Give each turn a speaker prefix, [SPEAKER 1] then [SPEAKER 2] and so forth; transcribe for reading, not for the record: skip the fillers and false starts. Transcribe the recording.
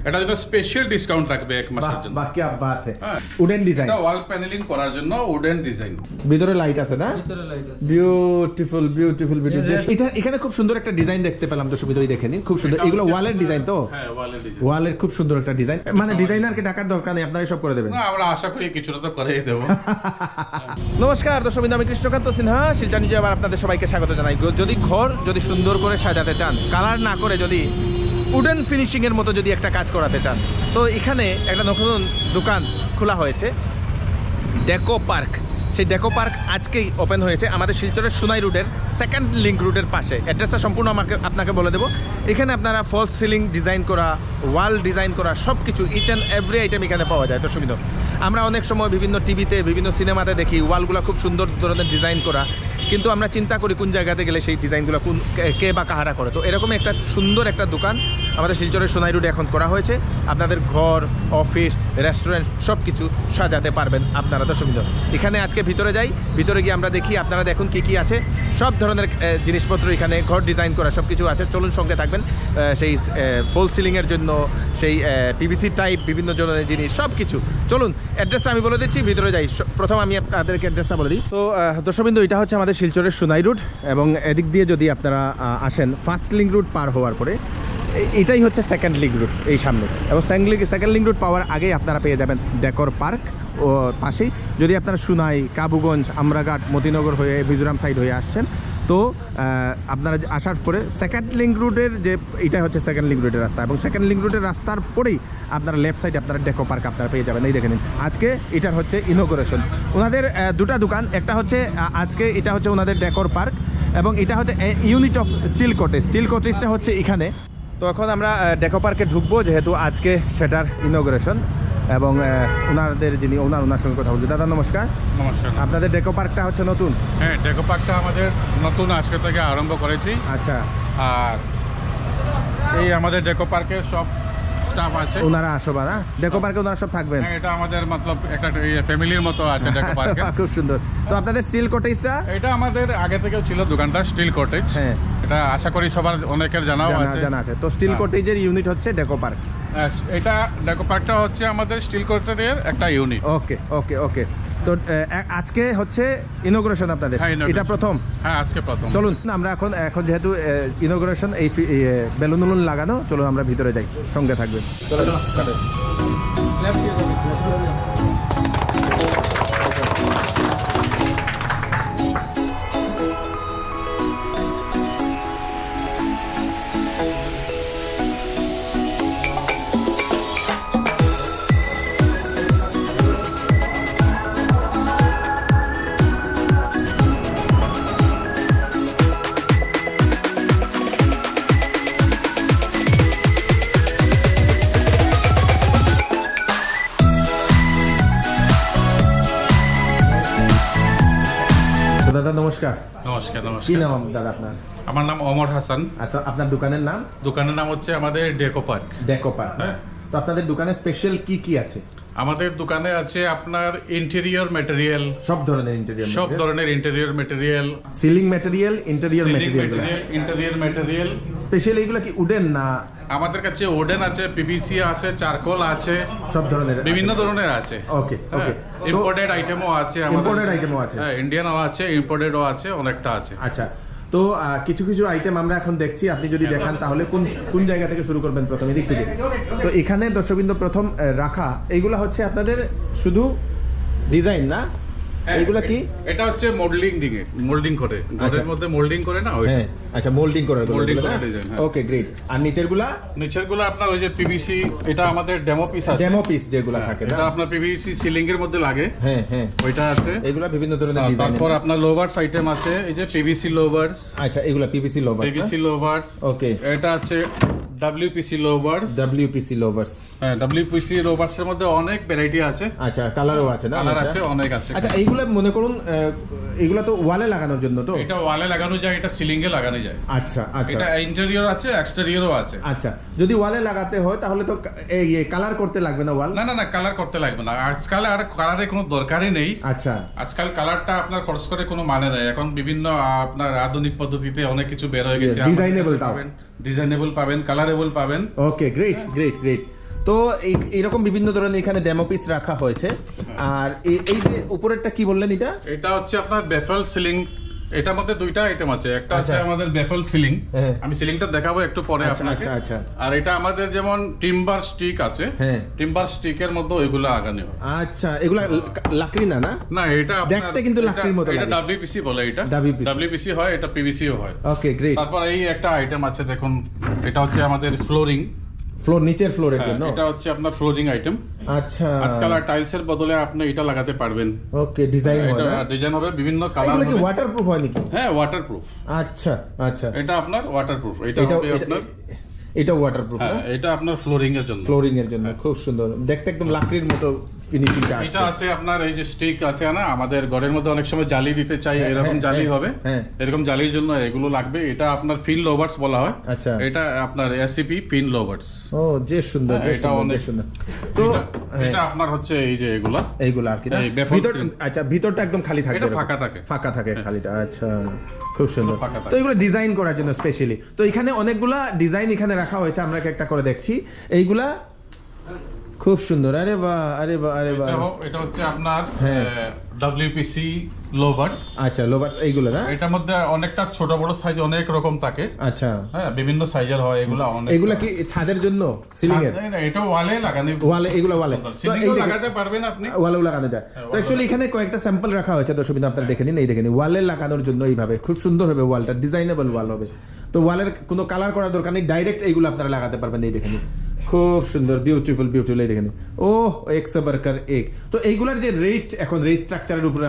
[SPEAKER 1] এটা জন্য special discount রাখবে এক মাসের জন্য।
[SPEAKER 2] বাহ, কি বাত है। উডেন ডিজাইন,
[SPEAKER 1] এটা ওয়াল প্যানেলিং করার জন্য উডেন ডিজাইন।
[SPEAKER 2] ভিতরে লাইট আছে না?
[SPEAKER 3] ভিতরে লাইট আছে।
[SPEAKER 2] Beautiful beautiful beautiful. এটা এখানে খুব সুন্দর একটা ডিজাইন দেখতে পেলাম, তো সুবিধা দেখে নিন, খুব সুন্দর। এগুলো ওয়ালের ডিজাইন তো?
[SPEAKER 1] হ্যাঁ, ওয়ালের ডিজাইন।
[SPEAKER 2] ওয়ালের খুব সুন্দর একটা ডিজাইন, মানে ডিজাইনারকে ডাকার দরকার নেই, আপনারা সব করে দেবেন।
[SPEAKER 1] না, আমরা আশা করি কিছুটা তো করেই দেব।
[SPEAKER 2] নমস্কার দর্শক বিন্দু, আমি কৃষ্ণকান্ত সিনহা শিলচর নিউজে আবার আপনাদের সবাইকে স্বাগত জানাই। যদি ঘর যদি সুন্দর করে সাজাতে চান, কালার না করে যদি উডেন ফিনিশিং এর মতো যদি একটা কাজ করাতে চান, তো এখানে একটা নতুন দোকান খোলা হয়েছে, ডেকো পার্ক। সেই ডেকো পার্ক আজকেই ওপেন হয়েছে আমাদের শিলচরের সুনাই রোডের সেকেন্ড লিঙ্ক রোডের পাশে। অ্যাড্রেসটা সম্পূর্ণ আপনাকে বলে দেবো। এখানে আপনারা ফলস সিলিং ডিজাইন করা, ওয়াল ডিজাইন করা সব কিছু ইচ অ্যান্ড এভরি আইটেম এখানে পাওয়া যায়। দর্শক বিন্দু, আমরা অনেক সময় বিভিন্ন টিভিতে বিভিন্ন সিনেমাতে দেখি ওয়ালগুলো খুব সুন্দর ধরনের ডিজাইন করা, কিন্তু আমরা চিন্তা করি কোন জায়গাতে গেলে সেই ডিজাইনগুলো কে বা কাহারা করে। তো এরকমই একটা সুন্দর একটা দোকান আমাদের শিলচরের সোনাই রোডে এখন করা হয়েছে। আপনাদের ঘর, অফিস, রেস্টুরেন্ট সব কিছু সাজাতে পারবেন আপনারা। দর্শক বিন্দু, এখানে আজকে ভিতরে যাই, ভিতরে গিয়ে আমরা দেখি, আপনারা দেখুন কি কি আছে। সব ধরনের জিনিসপত্র এখানে ঘর ডিজাইন করা সব কিছু আছে। চলুন সঙ্গে থাকবেন। সেই ফল সিলিংয়ের জন্য সেই পিভিসি টাইপ বিভিন্ন ধরনের জিনিস সব কিছু। চলুন, অ্যাড্রেসটা আমি বলে দিচ্ছি, ভিতরে যাই। প্রথম আমি আপনাদেরকে অ্যাড্রেসটা বলে দিই। তো দর্শক বিন্দু, এটা হচ্ছে আমাদের শিলচরের সোনাই রোড, এবং এদিক দিয়ে যদি আপনারা আসেন ফার্স্ট লিঙ্ক রোড পার হওয়ার পরে এটাই হচ্ছে সেকেন্ড লিঙ্ক রুট এই সামনে, এবং সেকেন্ড লিঙ্ক রুট পাওয়ার আগেই আপনারা পেয়ে যাবেন ডেকোর পার্ক ও পাশেই। যদি আপনারা সুনাই, কাবুগঞ্জ, আমরাঘাট, মতিনগর হয়ে মিজোরাম সাইড হয়ে আসছেন, তো আপনারা আসার পরে সেকেন্ড লিঙ্ক রুটের যে এটা হচ্ছে সেকেন্ড লিঙ্ক রুটের রাস্তা, এবং সেকেন্ড লিঙ্ক রুটের রাস্তার পরেই আপনারা লেফট সাইডে আপনারা ডেকো পার্ক আপনারা পেয়ে যাবেন। এই দেখে নিন, আজকে এটার হচ্ছে ইনোগ্রেশন। ওনাদের দুটা দোকান, একটা হচ্ছে আজকে এটা হচ্ছে ওনাদের ডেকোর পার্ক, এবং এটা হচ্ছে unit of steel cottage. Steel কটেজটা হচ্ছে এখানে। তো এখন আমরা ডেকো পার্কে ঢুকবো, যেহেতু আজকে সেটার ইনোগ্রেশন, এবং ওনাদের যিনি ওনার সঙ্গে কথা বলছি। দাদা নমস্কার।
[SPEAKER 1] নমস্কার।
[SPEAKER 2] আপনাদের ডেকো পার্কটা হচ্ছে নতুন?
[SPEAKER 1] হ্যাঁ, ডেকো পার্কটা আমাদের নতুন আজকে থেকে আরম্ভ করেছি।
[SPEAKER 2] আচ্ছা।
[SPEAKER 1] আর এই আমাদের ডেকো পার্কের সব স্টাফ আছে,
[SPEAKER 2] ওনারা আসবা না ডেকো পার্কে, ওনারা সব থাকবেন?
[SPEAKER 1] হ্যাঁ, এটা আমাদের মতলব একটা ফ্যামিলির মতো আছে ডেকো পার্কে।
[SPEAKER 2] খুব সুন্দর। তো আপনাদের স্টিল কটেজটা?
[SPEAKER 1] এটা আমাদের আগে থেকেও ছিল দোকানটা, স্টিল কটেজ।
[SPEAKER 2] হ্যাঁ,
[SPEAKER 1] এটা আশা করি সবার অনেকের জানা আছে।
[SPEAKER 2] তো স্টিল কটেজের ইউনিট হচ্ছে ডেকো পার্ক।
[SPEAKER 1] এটা ডেকো পার্কটা হচ্ছে আমাদের স্টিল কটেজের একটা ইউনিট।
[SPEAKER 2] ওকে ওকে ওকে। তো আজকে হচ্ছে ইনোগ্রেশন আপনাদের?
[SPEAKER 1] হ্যাঁ,
[SPEAKER 2] এটা প্রথম?
[SPEAKER 1] হ্যাঁ, আজকে প্রথম।
[SPEAKER 2] চলুন আমরা এখন যেহেতু ইনোগ্রেশন, এই বেলুন উলুন লাগানো, চলুন আমরা ভিতরে যাই, সঙ্গে থাকবেন। দাদা নমস্কার।
[SPEAKER 1] নমস্কার।
[SPEAKER 2] কি
[SPEAKER 1] নমস্কার।
[SPEAKER 2] নাম দাদা আপনার?
[SPEAKER 1] আমার নাম ওমর হাসান।
[SPEAKER 2] আপনার দোকানের নাম?
[SPEAKER 1] দোকানের নাম হচ্ছে আমাদের ডেকো পার্ক।
[SPEAKER 2] ডেকো পার্ক।
[SPEAKER 1] হ্যাঁ।
[SPEAKER 2] তো আপনাদের দোকানে স্পেশাল কি কি আছে?
[SPEAKER 1] আমাদের দোকানে আছে আপনার ইন্টেরিয়র ম্যাটেরিয়াল,
[SPEAKER 2] সব ধরনের ইন্টেরিয়র,
[SPEAKER 1] সব ধরনের interior material,
[SPEAKER 2] ceiling material, interior material.
[SPEAKER 1] Interior material
[SPEAKER 2] special এইগুলো কি উডেন না?
[SPEAKER 1] আমাদের কাছে ওডেন আছে, পিভিসি আছে, চারকোল আছে,
[SPEAKER 2] সব ধরনের
[SPEAKER 1] বিভিন্ন ধরনের আছে।
[SPEAKER 2] ওকে ওকে।
[SPEAKER 1] ইম্পোর্টেড আইটেমও আছে,
[SPEAKER 2] ইম্পোর্টেড আইটেমও আছে?
[SPEAKER 1] হ্যাঁ, ইন্ডিয়ানও আছে, ইম্পোর্টেডও আছে, অনেকটা আছে।
[SPEAKER 2] আচ্ছা। তো কিছু কিছু আইটেম আমরা এখন দেখছি, আপনি যদি দেখান তাহলে কোন জায়গা থেকে শুরু করবেন? প্রথমে দিক থেকে। তো এখানে দর্শকবৃন্দ প্রথম রাখা এইগুলা হচ্ছে আপনাদের শুধু ডিজাইন না? এইগুলা কি?
[SPEAKER 1] এটা হচ্ছে মোল্ডিং করে, ঘরের মধ্যে মোল্ডিং করে না ওই।
[SPEAKER 2] হ্যাঁ, আচ্ছা, মোল্ডিং করার
[SPEAKER 1] মোল্ডিং করা ডিজাইন।
[SPEAKER 2] ওকে, গ্রেট। আর নিচেরগুলা?
[SPEAKER 1] নিচেরগুলো আপনার ওই যে পিভিসি, এটা আমাদের ডেমো পিস আছে।
[SPEAKER 2] ডেমো পিস যেগুলা থাকে না,
[SPEAKER 1] এটা আপনার পিভিসি সিলিং এর মধ্যে লাগে।
[SPEAKER 2] হ্যাঁ হ্যাঁ,
[SPEAKER 1] ওইটা আছে।
[SPEAKER 2] এগুলা বিভিন্ন ধরনের ডিজাইন।
[SPEAKER 1] তারপর আপনার লোভার্স আইটেম আছে, এই যে পিভিসি লোভার্স।
[SPEAKER 2] আচ্ছা, এগুলা পিভিসি লোভার্স।
[SPEAKER 1] পিভিসি লোভার্স।
[SPEAKER 2] ওকে।
[SPEAKER 1] এটা আছে ডব্লিউপিসি লোভার্স।
[SPEAKER 2] ডব্লিউপিসি লোভার্স।
[SPEAKER 1] হ্যাঁ, ডব্লিউপিসি লোভার্স এর মধ্যে অনেক ভ্যারাইটি আছে।
[SPEAKER 2] আচ্ছা, কালারও আছে না?
[SPEAKER 1] কালার আছে, অনেক আছে।
[SPEAKER 2] আচ্ছা, এইগুলা মনে করুন এগুলা তো ওয়ালে লাগানোর জন্য, তো
[SPEAKER 1] এটা ওয়ালে লাগানো যায়, এটা সিলিং এ লাগানো যায়।
[SPEAKER 2] আচ্ছা আচ্ছা।
[SPEAKER 1] এটা ইন্টেরিয়র আছে, এক্সটেরিয়রও আছে।
[SPEAKER 2] আচ্ছা, যদি ওয়ালে লাগাতে হয় তাহলে তো এই কালার করতে লাগবে না ওয়াল?
[SPEAKER 1] না না না, কালার করতে লাগবে না আজকাল, আর কালারের কোনো দরকারই নেই।
[SPEAKER 2] আচ্ছা।
[SPEAKER 1] আজকাল কালারটা আপনার খরচ করে কোনো মানে নেই। এখন বিভিন্ন আপনার আধুনিক পদ্ধতিতে অনেক কিছু বের হয়ে গেছে।
[SPEAKER 2] ডিজাইনেবল
[SPEAKER 1] ডিজাইনেবল পাবেন, কালারেবল পাবেন।
[SPEAKER 2] ওকে, গ্রেট গ্রেট গ্রেট। তো এইরকম বিভিন্ন ধরনের এখানে ডেমো পিস রাখা হয়েছে। আর এই যে উপরেরটা কি বললেন এটা?
[SPEAKER 1] এটা হচ্ছে আপনার বেফেল সিলিং। এটার মধ্যে দুইটা আইটেম আছে, একটা হচ্ছে
[SPEAKER 2] আচ্ছা।
[SPEAKER 1] আমাদের বেফেল সিলিং,
[SPEAKER 2] হ্যাঁ।
[SPEAKER 1] আমি সিলিংটা দেখাবো একটু পরে
[SPEAKER 2] আচ্ছা,
[SPEAKER 1] আপনাকে।
[SPEAKER 2] আচ্ছা, আচ্ছা।
[SPEAKER 1] আর এটা আমাদের যেমন টিম্বার স্টিক আছে,
[SPEAKER 2] হ্যাঁ।
[SPEAKER 1] টিম্বার স্টিকের মধ্যে ওইগুলো আগানো হয়।
[SPEAKER 2] আচ্ছা, এগুলা লাকড়ি না?
[SPEAKER 1] না, এটা আপনার
[SPEAKER 2] দেখতে কিন্তু লাকড়ির মতো
[SPEAKER 1] এটা
[SPEAKER 2] লাগে।
[SPEAKER 1] ডাব্লিউপিসি বলে, এটা
[SPEAKER 2] WPC
[SPEAKER 1] ডাব্লিউপিসি হয়, এটা পিভিসিও হয়।
[SPEAKER 2] ওকে, গ্রেট।
[SPEAKER 1] তারপর এই একটা আইটেম আছে দেখুন, এটা হচ্ছে আমাদের ফ্লোরিং।
[SPEAKER 2] ফ্লোর, নিচের ফ্লোরের জন্য?
[SPEAKER 1] এটা হচ্ছে আপনার ফ্লোরিং আইটেম।
[SPEAKER 2] আচ্ছা,
[SPEAKER 1] আজকাল আর টাইলসের বদলে আপনি এটা লাগাতে পারবেন।
[SPEAKER 2] ওকে, ডিজাইন হয়
[SPEAKER 1] এটা
[SPEAKER 2] না?
[SPEAKER 1] ডিজাইন হবে, বিভিন্ন কালার
[SPEAKER 2] এগুলো কি
[SPEAKER 1] হবে।
[SPEAKER 2] ওয়াটারপ্রুফ হয় নাকি?
[SPEAKER 1] হ্যাঁ, ওয়াটারপ্রুফ।
[SPEAKER 2] আচ্ছা, আচ্ছা।
[SPEAKER 1] এটা আপনার ওয়াটারপ্রুফ। এটা হবে আপনার,
[SPEAKER 2] এটা ওয়াটারপ্রুফ না?
[SPEAKER 1] হ্যাঁ, এটা আপনার ফ্লোরিং এর জন্য।
[SPEAKER 2] ফ্লোরিং এর জন্য খুব সুন্দর দেখতে, একদম লাকড়ির মতো ফিনিশিংটা আসে।
[SPEAKER 1] এটা আছে আপনার এই যে স্টিক আছে না, আমাদের ঘরের মধ্যে অনেক সময় জালি দিতে চাই, এরকম জালি হবে।
[SPEAKER 2] হ্যাঁ।
[SPEAKER 1] এরকম জালির জন্য এগুলো লাগবে। এটা আপনার ফিন লোভার্স বলা হয়।
[SPEAKER 2] আচ্ছা।
[SPEAKER 1] এটা আপনার এসিপি ফিন লোভার্স।
[SPEAKER 2] ও, যে সুন্দর, যে
[SPEAKER 1] এটা
[SPEAKER 2] সুন্দর,
[SPEAKER 1] অনেক
[SPEAKER 2] যে সুন্দর। তো
[SPEAKER 1] এটা আপনার হচ্ছে এই যে এগুলা,
[SPEAKER 2] এইগুলো আর কি না?
[SPEAKER 1] এই বেফল
[SPEAKER 2] ভিতর,
[SPEAKER 1] সিলিং।
[SPEAKER 2] আচ্ছা, ভিতরটা একদম খালি থাকবে?
[SPEAKER 1] এটা
[SPEAKER 2] এরকম?
[SPEAKER 1] ফাঁকা থাকে।
[SPEAKER 2] ফাঁকা থাকে খালিটা। আচ্ছা, খুব সুন্দর।
[SPEAKER 1] ফাঁকা থাকে।
[SPEAKER 2] তো এগুলো ডিজাইন করার জন্য স্পেশালি। তো এখানে অনেকগুলা ডিজাইন এখানে রাখা হয়েছে, আমরা একটা করে দেখছি। এইগুলা খুব সুন্দর। আরে বাহ, আরে বাহ, আরে বাহ।
[SPEAKER 1] এটা হচ্ছে আপনার
[SPEAKER 2] হ্যাঁ।
[SPEAKER 1] ডাব্লিউপিসি লোভার্স।
[SPEAKER 2] আচ্ছা, লোভার এইগুলো না?
[SPEAKER 1] এটার মধ্যে অনেকটা ছোট বড় সাইজ অনেক রকম থাকে।
[SPEAKER 2] আচ্ছা,
[SPEAKER 1] হ্যাঁ, বিভিন্ন সাইজের হয় এগুলা। অনেক
[SPEAKER 2] এগুলা কি ছাদের জন্য, সিলিং এর?
[SPEAKER 1] এটা ওয়ালে লাগানো,
[SPEAKER 2] ওয়ালে, এগুলো ওয়ালে
[SPEAKER 1] সিলিংও লাগাতে পারবেন আপনি।
[SPEAKER 2] ওয়ালেও লাগানো যায়। তো অ্যাকচুয়ালি এখানে কয়েকটা স্যাম্পল রাখা হয়েছে দর্শক, আপনারা দেখে নিন। এই দেখে নিন, ওয়ালে লাগানোর জন্য এইভাবে খুব সুন্দর হবে ওয়ালটা, ডিজাইনেবল ওয়াল হবে। তো ওয়ালের কোনো কালার করার দরকার নেই, ডাইরেক্ট এইগুলো আপনারা লাগাতে পারবেন। এই দেখে নিন, খুব সুন্দর, বিউটিফুল, বিউটিফুল। এই দেখে নিন, ও এক সে বরকর এক। তো এইগুলার যে রেট, এখন রেট স্ট্রাকচারের উপরে